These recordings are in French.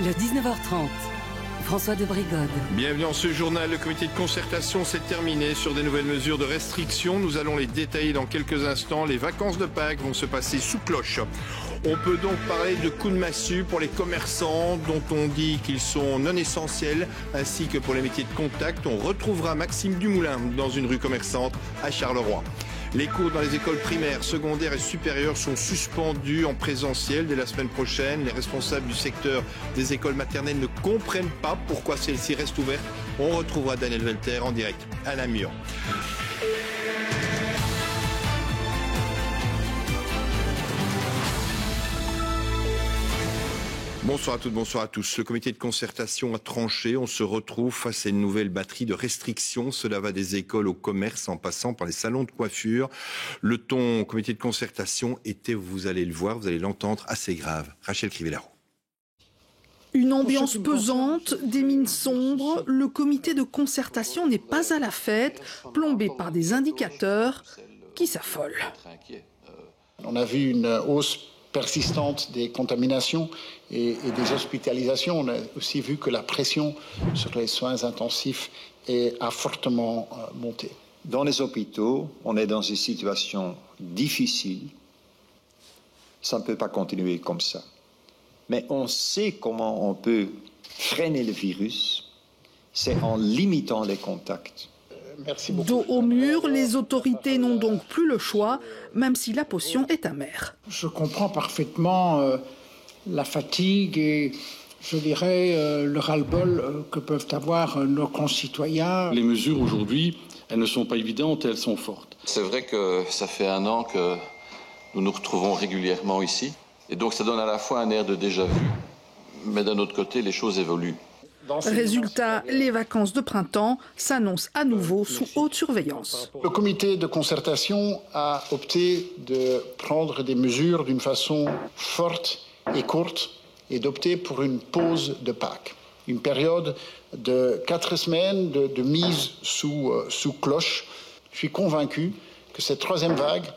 Le 19h30, François de Brigode. Bienvenue dans ce journal. Le comité de concertation s'est terminé sur des nouvelles mesures de restriction. Nous allons les détailler dans quelques instants. Les vacances de Pâques vont se passer sous cloche. On peut donc parler de coups de massue pour les commerçants dont on dit qu'ils sont non essentiels, ainsi que pour les métiers de contact. On retrouvera Maxime Dumoulin dans une rue commerçante à Charleroi. Les cours dans les écoles primaires, secondaires et supérieures sont suspendus en présentiel dès la semaine prochaine. Les responsables du secteur des écoles maternelles ne comprennent pas pourquoi celles-ci restent ouvertes. On retrouvera Daniel Welter en direct à Namur. Bonsoir à toutes, bonsoir à tous. Le comité de concertation a tranché. On se retrouve face à une nouvelle batterie de restrictions. Cela va des écoles au commerce en passant par les salons de coiffure. Le ton au comité de concertation était, vous allez le voir, vous allez l'entendre, assez grave. Rachel Crivellaro. Une ambiance pesante, des mines sombres. Le comité de concertation n'est pas à la fête, plombé par des indicateurs qui s'affolent. On a vu une hausse persistante des contaminations et des hospitalisations. On a aussi vu que la pression sur les soins intensifs a fortement monté. Dans les hôpitaux, on est dans une situation difficile. Ça ne peut pas continuer comme ça. Mais on sait comment on peut freiner le virus. C'est en limitant les contacts. Merci beaucoup. Dos au mur, les autorités n'ont donc plus le choix, même si la potion est amère. Je comprends parfaitement la fatigue et, je dirais, le ras-le-bol que peuvent avoir nos concitoyens. Les mesures aujourd'hui, elles ne sont pas évidentes et elles sont fortes. C'est vrai que ça fait 1 an que nous nous retrouvons régulièrement ici. Et donc ça donne à la fois un air de déjà-vu, mais d'un autre côté, les choses évoluent. Résultat, les vacances de printemps s'annoncent à nouveau sous haute surveillance. Le comité de concertation a opté de prendre des mesures d'une façon forte et courte et d'opter pour une pause de Pâques. Une période de 4 semaines de mise sous cloche. Je suis convaincu que cette 3e vague,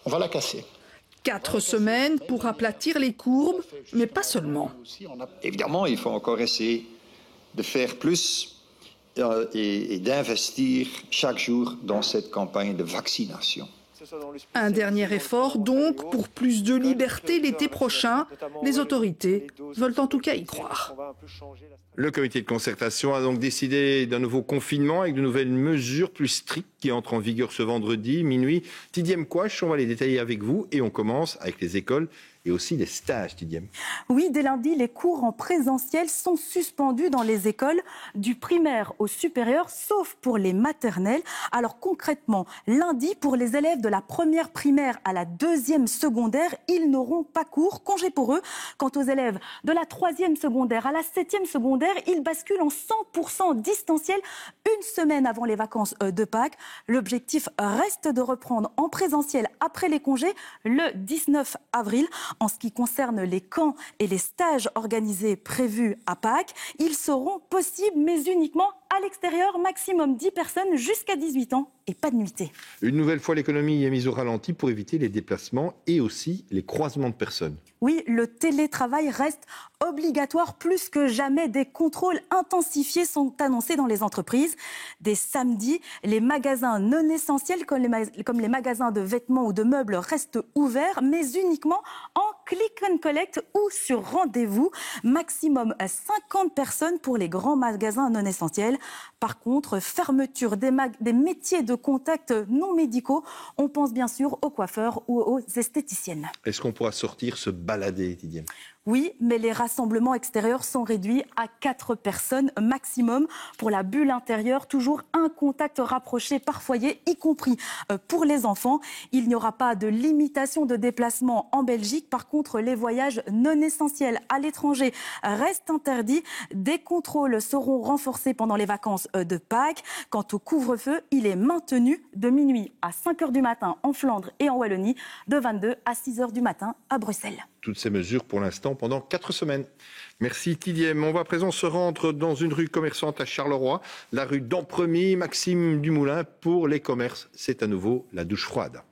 on va la casser. 4 semaines pour aplatir les courbes, mais pas seulement. Évidemment, il faut encore essayer de faire plus et d'investir chaque jour dans cette campagne de vaccination. Un dernier effort donc pour plus de liberté l'été prochain. Les autorités veulent en tout cas y croire. Le comité de concertation a donc décidé d'un nouveau confinement avec de nouvelles mesures plus strictes qui entrent en vigueur ce vendredi, minuit. Tidiem Kouach, on va les détailler avec vous et on commence avec les écoles et aussi les stages, Tidiem. Oui, dès lundi, les cours en présentiel sont suspendus dans les écoles du primaire au supérieur, sauf pour les maternelles. Alors concrètement, lundi, pour les élèves de la première primaire à la 2e secondaire, ils n'auront pas cours, congé pour eux. Quant aux élèves de la 3e secondaire à la 7e secondaire, ils basculent en 100% distanciel une semaine avant les vacances de Pâques. L'objectif reste de reprendre en présentiel après les congés le 19 avril. En ce qui concerne les camps et les stages organisés prévus à Pâques, ils seront possibles, mais uniquement à l'extérieur, maximum 10 personnes jusqu'à 18 ans et pas de nuitée. Une nouvelle fois, l'économie est mise au ralenti pour éviter les déplacements et aussi les croisements de personnes. Oui, le télétravail reste obligatoire plus que jamais. Des contrôles intensifiés sont annoncés dans les entreprises. Dès samedi, les magasins non essentiels comme les magasins de vêtements ou de meubles restent ouverts, mais uniquement en click and collect ou sur rendez-vous. Maximum 50 personnes pour les grands magasins non essentiels. Par contre, fermeture des métiers de contact non médicaux. On pense bien sûr aux coiffeurs ou aux esthéticiennes. Est-ce qu'on pourra sortir se balader, Tidiem ? Oui, mais les rassemblements extérieurs sont réduits à 4 personnes maximum. Pour la bulle intérieure, toujours un contact rapproché par foyer, y compris pour les enfants. Il n'y aura pas de limitation de déplacement en Belgique. Par contre, les voyages non essentiels à l'étranger restent interdits. Des contrôles seront renforcés pendant les vacances de Pâques. Quant au couvre-feu, il est maintenu de minuit à 5h du matin en Flandre et en Wallonie, de 22 à 6h du matin à Bruxelles. Toutes ces mesures pour l'instant pendant 4 semaines. Merci Tidiem. On va à présent se rendre dans une rue commerçante à Charleroi, la rue d'Ampremy. Maxime Dumoulin pour les commerces. C'est à nouveau la douche froide.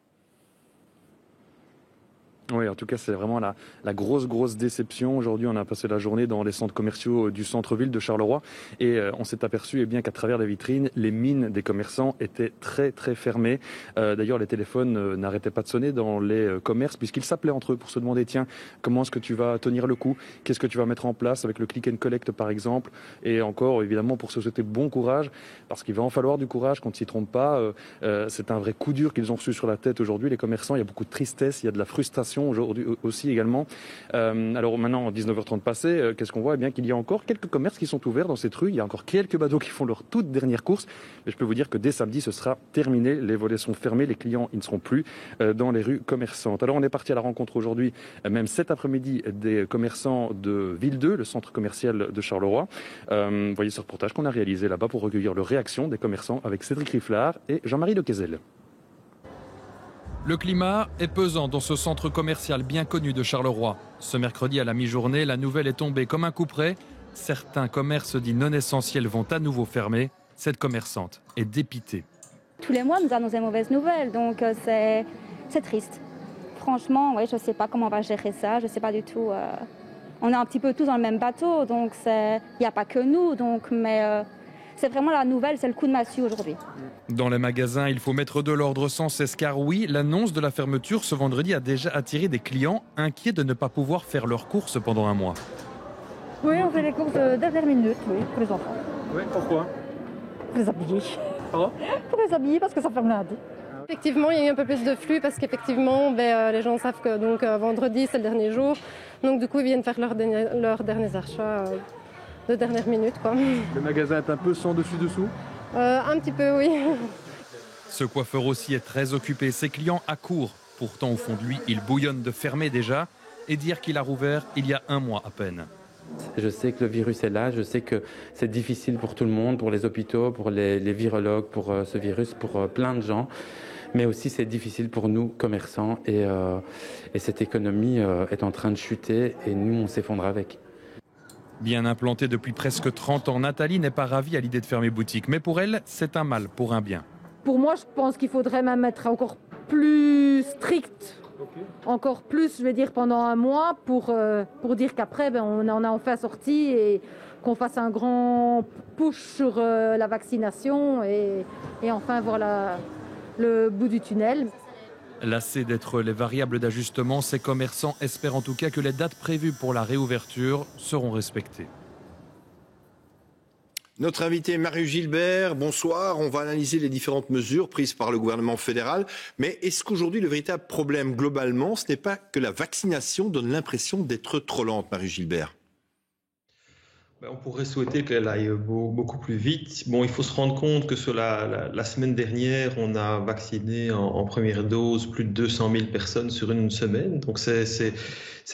Oui, en tout cas, c'est vraiment la grosse déception. Aujourd'hui, on a passé la journée dans les centres commerciaux du centre-ville de Charleroi et on s'est aperçu qu'à travers les vitrines, les mines des commerçants étaient très fermées. D'ailleurs, les téléphones n'arrêtaient pas de sonner dans les commerces puisqu'ils s'appelaient entre eux pour se demander tiens, comment est-ce que tu vas tenir le coup? Qu'est-ce que tu vas mettre en place avec le click and collect par exemple? Et encore, évidemment, pour se souhaiter bon courage parce qu'il va en falloir du courage quand ils ne s'y trompent pas. C'est un vrai coup dur qu'ils ont reçu sur la tête aujourd'hui, les commerçants. Il y a beaucoup de tristesse, il y a de la frustration aujourd'hui aussi également. Alors maintenant, 19h30 passé, qu'est-ce qu'on voit? Eh bien qu'il y a encore quelques commerces qui sont ouverts dans cette rue. Il y a encore quelques badauds qui font leur toute dernière course. Mais je peux vous dire que dès samedi, ce sera terminé. Les volets sont fermés, les clients, ils ne seront plus dans les rues commerçantes. Alors on est parti à la rencontre aujourd'hui, même cet après-midi, des commerçants de Ville 2, le centre commercial de Charleroi. Voyez ce reportage qu'on a réalisé là-bas pour recueillir leurs réactions des commerçants avec Cédric Riflard et Jean-Marie Lequezel. Le climat est pesant dans ce centre commercial bien connu de Charleroi. Ce mercredi à la mi-journée, la nouvelle est tombée comme un coup près. Certains commerces dits non essentiels vont à nouveau fermer. Cette commerçante est dépitée. Tous les mois, nous annoncent des mauvaises nouvelles, donc c'est triste. Franchement, je ne sais pas comment on va gérer ça, je ne sais pas du tout. On est un petit peu tous dans le même bateau, donc il n'y a pas que nous, mais c'est vraiment la nouvelle, c'est le coup de massue aujourd'hui. Dans les magasins, il faut mettre de l'ordre sans cesse, car oui, l'annonce de la fermeture ce vendredi a déjà attiré des clients inquiets de ne pas pouvoir faire leurs courses pendant un mois. Oui, on fait les courses de dernière minute, oui, pour les enfants. Oui, pourquoi? Pour les habiller. Pardon? Pour les habiller, parce que ça ferme lundi. Effectivement, il y a eu un peu plus de flux parce qu'effectivement, les gens savent que vendredi, c'est le dernier jour. Donc du coup, ils viennent faire leurs derniers achats de dernière minute, quoi. Le magasin est un peu sans dessus-dessous? Un petit peu, oui. Ce coiffeur aussi est très occupé, ses clients accourent. Pourtant, au fond de lui, il bouillonne de fermer déjà et dire qu'il a rouvert il y a un mois à peine. Je sais que le virus est là, je sais que c'est difficile pour tout le monde, pour les hôpitaux, pour les virologues, pour ce virus, pour plein de gens. Mais aussi c'est difficile pour nous, commerçants, et cette économie est en train de chuter et nous, on s'effondre avec. Bien implantée depuis presque 30 ans, Nathalie n'est pas ravie à l'idée de fermer boutique. Mais pour elle, c'est un mal pour un bien. Pour moi, je pense qu'il faudrait même être encore plus strict. Encore plus, je vais dire, pendant un mois pour dire qu'après, on en a enfin sorti et qu'on fasse un grand push sur la vaccination et enfin voir le bout du tunnel. Lassés d'être les variables d'ajustement, ces commerçants espèrent en tout cas que les dates prévues pour la réouverture seront respectées. Notre invité Marie Gilbert, bonsoir. On va analyser les différentes mesures prises par le gouvernement fédéral. Mais est-ce qu'aujourd'hui, le véritable problème globalement, ce n'est pas que la vaccination donne l'impression d'être trop lente, Marie Gilbert? On pourrait souhaiter qu'elle aille beaucoup plus vite. Bon, il faut se rendre compte que sur la semaine dernière, on a vacciné en première dose plus de 200 000 personnes sur une semaine. Donc c'est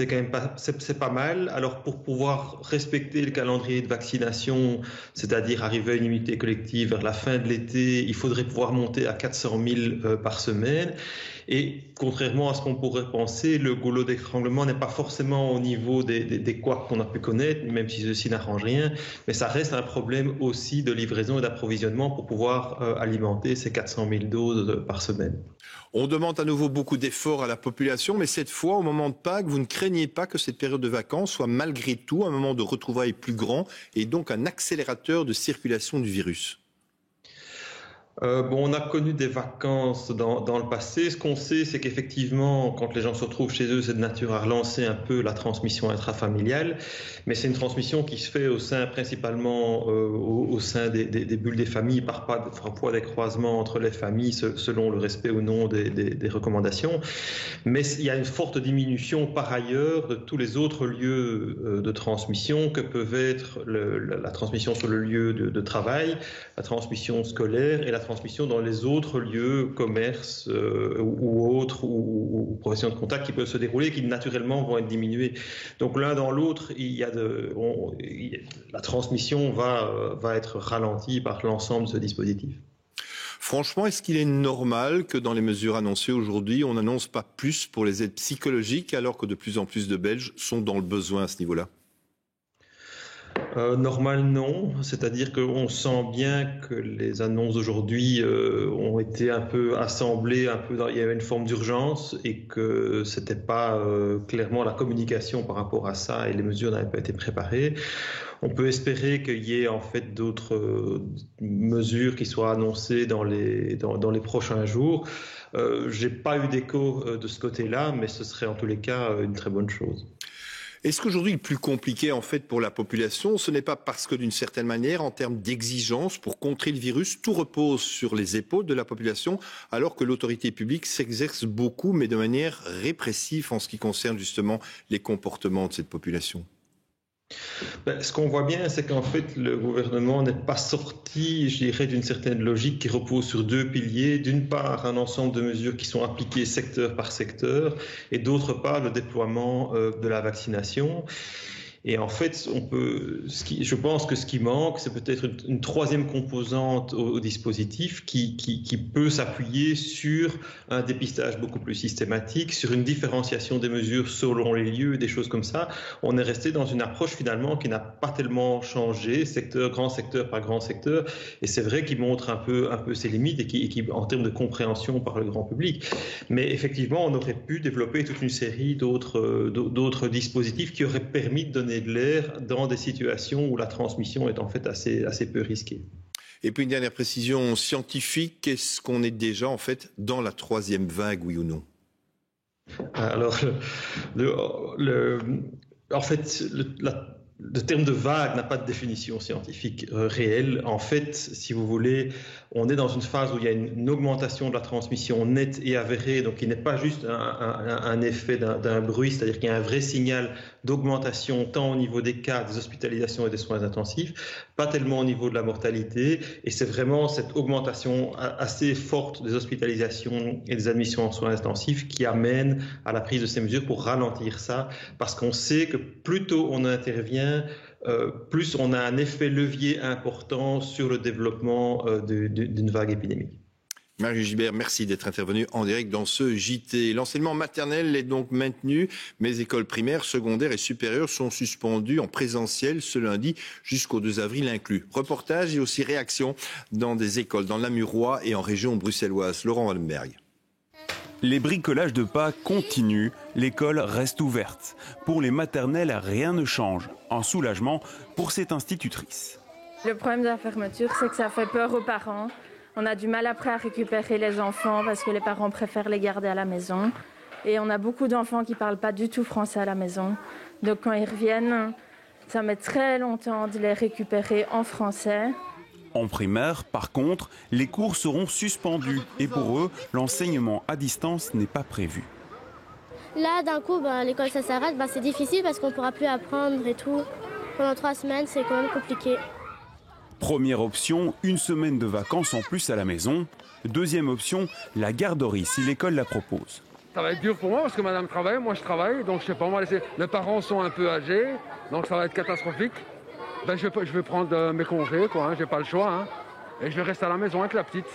quand même pas mal. Alors pour pouvoir respecter le calendrier de vaccination, c'est-à-dire arriver à une immunité collective vers la fin de l'été, il faudrait pouvoir monter à 400 000 par semaine. Et contrairement à ce qu'on pourrait penser, le goulot d'étranglement n'est pas forcément au niveau des couacs qu'on a pu connaître, même si ceci n'arrange rien, mais ça reste un problème aussi de livraison et d'approvisionnement pour pouvoir alimenter ces 400 000 doses par semaine. On demande à nouveau beaucoup d'efforts à la population, mais cette fois, au moment de Pâques, vous ne craignez pas que cette période de vacances soit malgré tout un moment de retrouvailles plus grand et donc un accélérateur de circulation du virus? On a connu des vacances dans le passé. Ce qu'on sait, c'est qu'effectivement, quand les gens se retrouvent chez eux, c'est de nature à relancer un peu la transmission intrafamiliale. Mais c'est une transmission qui se fait principalement au sein des bulles des familles, parfois des croisements entre les familles selon le respect ou non des recommandations. Mais il y a une forte diminution par ailleurs de tous les autres lieux de transmission que peuvent être la transmission sur le lieu de travail, la transmission scolaire et la transmission dans les autres lieux, commerce ou autres, ou professions de contact qui peuvent se dérouler et qui naturellement vont être diminuées. Donc l'un dans l'autre, la transmission va être ralentie par l'ensemble de ce dispositif. Franchement, est-ce qu'il est normal que dans les mesures annoncées aujourd'hui, on n'annonce pas plus pour les aides psychologiques alors que de plus en plus de Belges sont dans le besoin à ce niveau-là ? Normal, non. C'est-à-dire qu'on sent bien que les annonces d'aujourd'hui ont été un peu assemblées, il y avait une forme d'urgence et que c'était pas clairement la communication par rapport à ça et les mesures n'avaient pas été préparées. On peut espérer qu'il y ait en fait d'autres mesures qui soient annoncées dans les prochains jours. J'ai pas eu d'écho de ce côté-là, mais ce serait en tous les cas une très bonne chose. Est-ce qu'aujourd'hui, le plus compliqué, en fait, pour la population, ce n'est pas parce que, d'une certaine manière, en termes d'exigence pour contrer le virus, tout repose sur les épaules de la population, alors que l'autorité publique s'exerce beaucoup, mais de manière répressive en ce qui concerne justement les comportements de cette population? Ce qu'on voit bien, c'est qu'en fait, le gouvernement n'est pas sorti, je dirais, d'une certaine logique qui repose sur deux piliers. D'une part, un ensemble de mesures qui sont appliquées secteur par secteur, et d'autre part, le déploiement de la vaccination. Et en fait, je pense que ce qui manque, c'est peut-être une troisième composante au dispositif qui peut s'appuyer sur un dépistage beaucoup plus systématique, sur une différenciation des mesures selon les lieux, des choses comme ça. On est resté dans une approche finalement qui n'a pas tellement changé, grand secteur par grand secteur. Et c'est vrai qu'il montre un peu ses limites et qui, en termes de compréhension par le grand public. Mais effectivement, on aurait pu développer toute une série d'autres dispositifs qui auraient permis de donner de l'air dans des situations où la transmission est en fait assez peu risquée. Et puis une dernière précision scientifique, est-ce qu'on est déjà en fait dans la troisième vague, oui ou non? Alors, en fait, le terme de vague n'a pas de définition scientifique réelle. En fait, si vous voulez, on est dans une phase où il y a une augmentation de la transmission nette et avérée, donc il n'est pas juste un effet d'un bruit, c'est-à-dire qu'il y a un vrai signal d'augmentation tant au niveau des cas, des hospitalisations et des soins intensifs, pas tellement au niveau de la mortalité, et c'est vraiment cette augmentation assez forte des hospitalisations et des admissions en soins intensifs qui amène à la prise de ces mesures pour ralentir ça, parce qu'on sait que plus tôt on intervient, plus on a un effet levier important sur le développement d'une vague épidémique. Marie Gilbert, merci d'être intervenue en direct dans ce JT. L'enseignement maternel est donc maintenu, mais les écoles primaires, secondaires et supérieures sont suspendues en présentiel ce lundi jusqu'au 2 avril inclus. Reportage et aussi réaction dans des écoles dans l'Amurois et en région bruxelloise. Laurent Wallenberg. Les bricolages de Pâques continuent, l'école reste ouverte. Pour les maternelles, rien ne change. Un soulagement pour cette institutrice. Le problème de la fermeture, c'est que ça fait peur aux parents. On a du mal après à récupérer les enfants parce que les parents préfèrent les garder à la maison. Et on a beaucoup d'enfants qui ne parlent pas du tout français à la maison. Donc quand ils reviennent, ça met très longtemps de les récupérer en français. En primaire, par contre, les cours seront suspendus. Et pour eux, l'enseignement à distance n'est pas prévu. Là, d'un coup, l'école ça s'arrête, c'est difficile parce qu'on ne pourra plus apprendre et tout. Pendant 3 semaines, c'est quand même compliqué. Première option, une semaine de vacances en plus à la maison. Deuxième option, la garderie si l'école la propose. Ça va être dur pour moi parce que madame travaille, moi je travaille, donc je sais pas, moi les parents sont un peu âgés, donc ça va être catastrophique. Je vais prendre mes congés, j'ai pas le choix, et je vais rester à la maison avec la petite.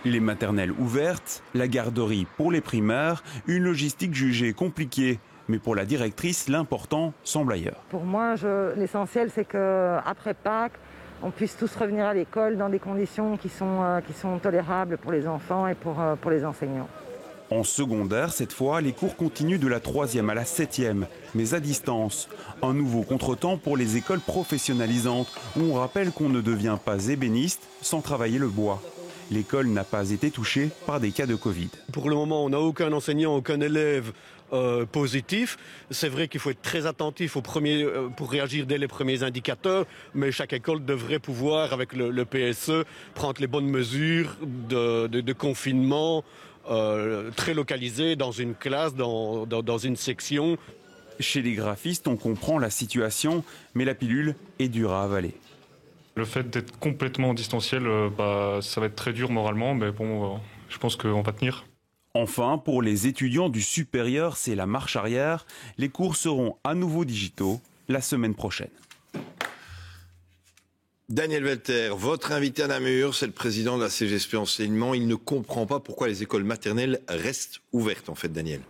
Les maternelles ouvertes, la garderie pour les primaires, une logistique jugée compliquée. Mais pour la directrice, l'important semble ailleurs. Pour moi, l'essentiel c'est qu'après Pâques, on puisse tous revenir à l'école dans des conditions qui sont tolérables pour les enfants et pour les enseignants. En secondaire, cette fois, les cours continuent de la 3e à la 7e, mais à distance. Un nouveau contretemps pour les écoles professionnalisantes, où on rappelle qu'on ne devient pas ébéniste sans travailler le bois. L'école n'a pas été touchée par des cas de Covid. Pour le moment, on n'a aucun enseignant, aucun élève positif. C'est vrai qu'il faut être très attentif pour réagir dès les premiers indicateurs, mais chaque école devrait pouvoir, avec le PSE, prendre les bonnes mesures de confinement très localisées dans une classe, dans une section. Chez les graphistes, on comprend la situation, mais la pilule est dure à avaler. Le fait d'être complètement en distanciel, ça va être très dur moralement, mais bon, je pense qu'on va tenir. Enfin, pour les étudiants du supérieur, c'est la marche arrière. Les cours seront à nouveau digitaux la semaine prochaine. Daniel Welter, votre invité à Namur, c'est le président de la CGSP Enseignement. Il ne comprend pas pourquoi les écoles maternelles restent ouvertes, en fait, Daniel.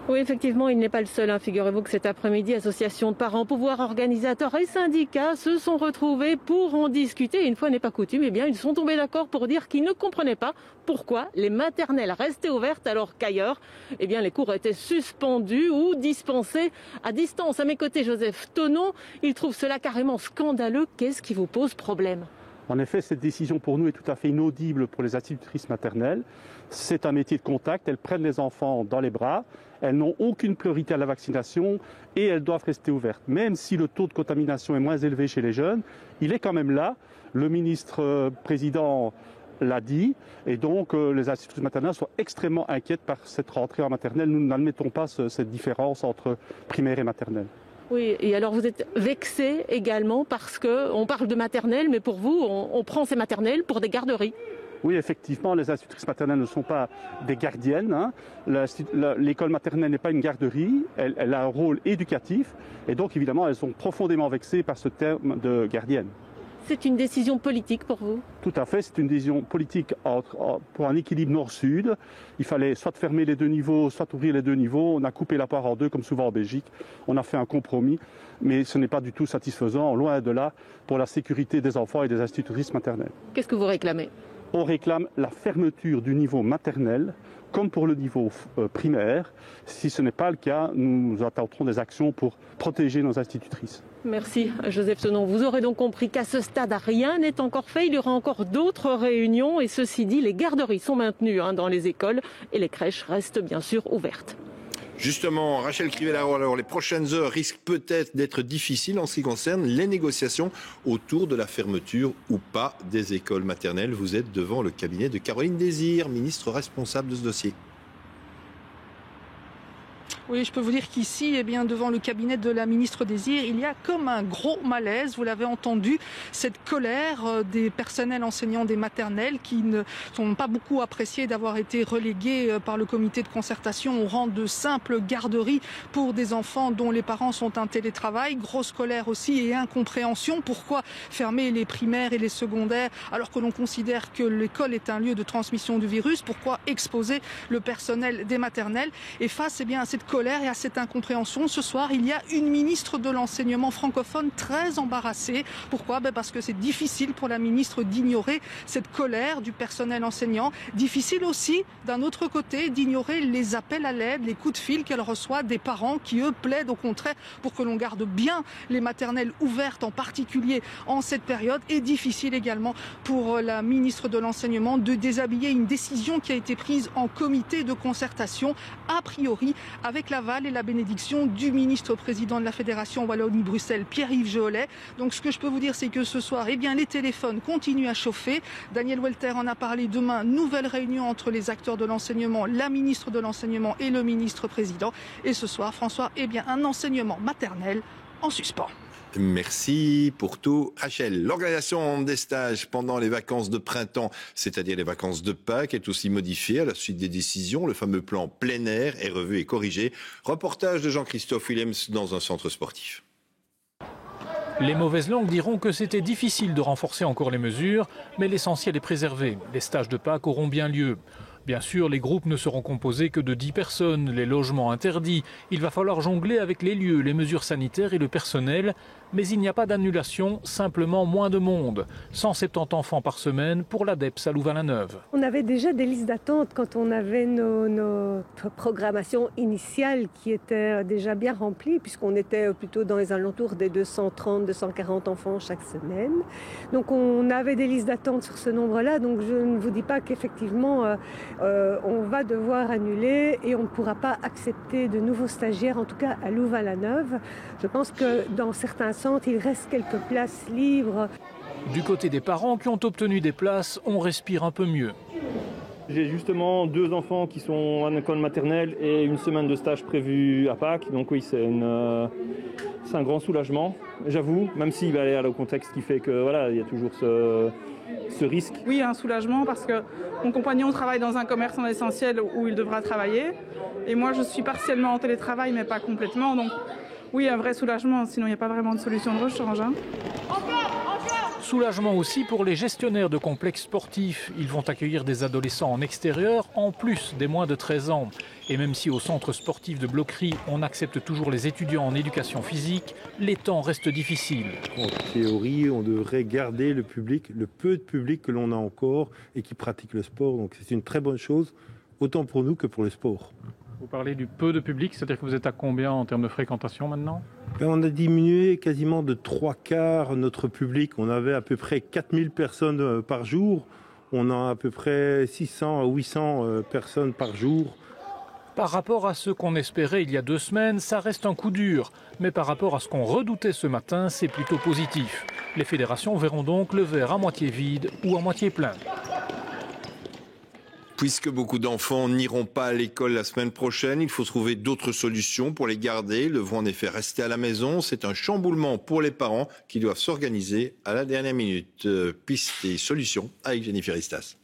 Oui, effectivement, il n'est pas le seul. Figurez-vous que cet après-midi, associations de parents, pouvoirs organisateurs et syndicats se sont retrouvés pour en discuter. Une fois n'est pas coutume, eh bien, ils sont tombés d'accord pour dire qu'ils ne comprenaient pas pourquoi les maternelles restaient ouvertes alors qu'ailleurs, eh bien, les cours étaient suspendus ou dispensés à distance. À mes côtés, Joseph Tonneau, il trouve cela carrément scandaleux. Qu'est-ce qui vous pose problème ? En effet, cette décision pour nous est tout à fait inaudible pour les institutrices maternelles. C'est un métier de contact, elles prennent les enfants dans les bras, elles n'ont aucune priorité à la vaccination et elles doivent rester ouvertes. Même si le taux de contamination est moins élevé chez les jeunes, il est quand même là. Le ministre président l'a dit et donc les institutrices maternelles sont extrêmement inquiètes par cette rentrée en maternelle. Nous n'admettons pas cette différence entre primaire et maternelle. Oui, et alors vous êtes vexé également parce qu'on parle de maternelle, mais pour vous, on prend ces maternelles pour des garderies. Oui, effectivement, les institutrices maternelles ne sont pas des gardiennes. L'école maternelle n'est pas une garderie, elle a un rôle éducatif et donc évidemment elles sont profondément vexées par ce terme de gardienne. C'est une décision politique pour vous ? Tout à fait, c'est une décision politique pour un équilibre nord-sud. Il fallait soit fermer les deux niveaux, soit ouvrir les deux niveaux. On a coupé la poire en deux, comme souvent en Belgique. On a fait un compromis, mais ce n'est pas du tout satisfaisant, loin de là, pour la sécurité des enfants et des institutrices maternelles. Qu'est-ce que vous réclamez ? On réclame la fermeture du niveau maternel, comme pour le niveau primaire. Si ce n'est pas le cas, nous intenterons des actions pour protéger nos institutrices. Merci Joseph Tonneau. Vous aurez donc compris qu'à ce stade, rien n'est encore fait. Il y aura encore d'autres réunions et ceci dit, les garderies sont maintenues dans les écoles et les crèches restent bien sûr ouvertes. Justement, Rachel Crivellaro, alors les prochaines heures risquent peut-être d'être difficiles en ce qui concerne les négociations autour de la fermeture ou pas des écoles maternelles. Vous êtes devant le cabinet de Caroline Désir, ministre responsable de ce dossier. Oui, je peux vous dire qu'ici, eh bien, devant le cabinet de la ministre Désir, il y a comme un gros malaise. Vous l'avez entendu, cette colère des personnels enseignants des maternelles qui ne sont pas beaucoup appréciés d'avoir été relégués par le comité de concertation au rang de simples garderies pour des enfants dont les parents sont en télétravail. Grosse colère aussi et incompréhension. Pourquoi fermer les primaires et les secondaires alors que l'on considère que l'école est un lieu de transmission du virus? Pourquoi exposer le personnel des maternelles? Et face, eh bien, à cette colère et à cette incompréhension, ce soir, il y a une ministre de l'enseignement francophone très embarrassée. Pourquoi? Parce que c'est difficile pour la ministre d'ignorer cette colère du personnel enseignant. Difficile aussi, d'un autre côté, d'ignorer les appels à l'aide, les coups de fil qu'elle reçoit des parents qui, eux, plaident au contraire pour que l'on garde bien les maternelles ouvertes, en particulier en cette période. Et difficile également pour la ministre de l'enseignement de déshabiller une décision qui a été prise en comité de concertation, a priori avec l'aval et la bénédiction du ministre-président de la Fédération Wallonie-Bruxelles, Pierre-Yves Jeholet. Donc ce que je peux vous dire, c'est que ce soir, eh bien, les téléphones continuent à chauffer. Daniel Welter en a parlé demain. Nouvelle réunion entre les acteurs de l'enseignement, la ministre de l'enseignement et le ministre-président. Et ce soir, François, eh bien, un enseignement maternel en suspens. Merci pour tout, Rachel. L'organisation des stages pendant les vacances de printemps, c'est-à-dire les vacances de Pâques, est aussi modifiée à la suite des décisions. Le fameux plan plein air est revu et corrigé. Reportage de Jean-Christophe Willems dans un centre sportif. Les mauvaises langues diront que c'était difficile de renforcer encore les mesures, mais l'essentiel est préservé. Les stages de Pâques auront bien lieu. Bien sûr, les groupes ne seront composés que de 10 personnes, les logements interdits. Il va falloir jongler avec les lieux, les mesures sanitaires et le personnel. Mais il n'y a pas d'annulation, simplement moins de monde. 170 enfants par semaine pour l'ADEPS à Louvain-la-Neuve. On avait déjà des listes d'attente quand on avait notre programmation initiale qui était déjà bien remplie, puisqu'on était plutôt dans les alentours des 230, 240 enfants chaque semaine. Donc on avait des listes d'attente sur ce nombre-là, donc je ne vous dis pas qu'effectivement on va devoir annuler et on ne pourra pas accepter de nouveaux stagiaires, en tout cas à Louvain-la-Neuve. Je pense que dans certains centres, il reste quelques places libres. Du côté des parents qui ont obtenu des places, on respire un peu mieux. J'ai justement 2 enfants qui sont en école maternelle et une semaine de stage prévue à Pâques. Donc oui, c'est un grand soulagement, j'avoue, même s'il va aller à le contexte qui fait que voilà, il y a toujours ce risque. Oui, un soulagement parce que mon compagnon travaille dans un commerce en essentiel où il devra travailler. Et moi, je suis partiellement en télétravail, mais pas complètement. Donc oui, un vrai soulagement, sinon il n'y a pas vraiment de solution de rechange. Soulagement aussi pour les gestionnaires de complexes sportifs. Ils vont accueillir des adolescents en extérieur, en plus des moins de 13 ans. Et même si au centre sportif de Bloquerie, on accepte toujours les étudiants en éducation physique, les temps restent difficiles. En théorie, on devrait garder le public, le peu de public que l'on a encore et qui pratique le sport. Donc c'est une très bonne chose, autant pour nous que pour le sport. Vous parlez du peu de public, c'est-à-dire que vous êtes à combien en termes de fréquentation maintenant ? On a diminué quasiment de 3/4 notre public. On avait à peu près 4000 personnes par jour. On a à peu près 600 à 800 personnes par jour. Par rapport à ce qu'on espérait il y a 2 semaines, ça reste un coup dur. Mais par rapport à ce qu'on redoutait ce matin, c'est plutôt positif. Les fédérations verront donc le verre à moitié vide ou à moitié plein. Puisque beaucoup d'enfants n'iront pas à l'école la semaine prochaine, il faut trouver d'autres solutions pour les garder. Ils devront en effet rester à la maison. C'est un chamboulement pour les parents qui doivent s'organiser à la dernière minute. Pistes et solutions avec Jennifer Istas.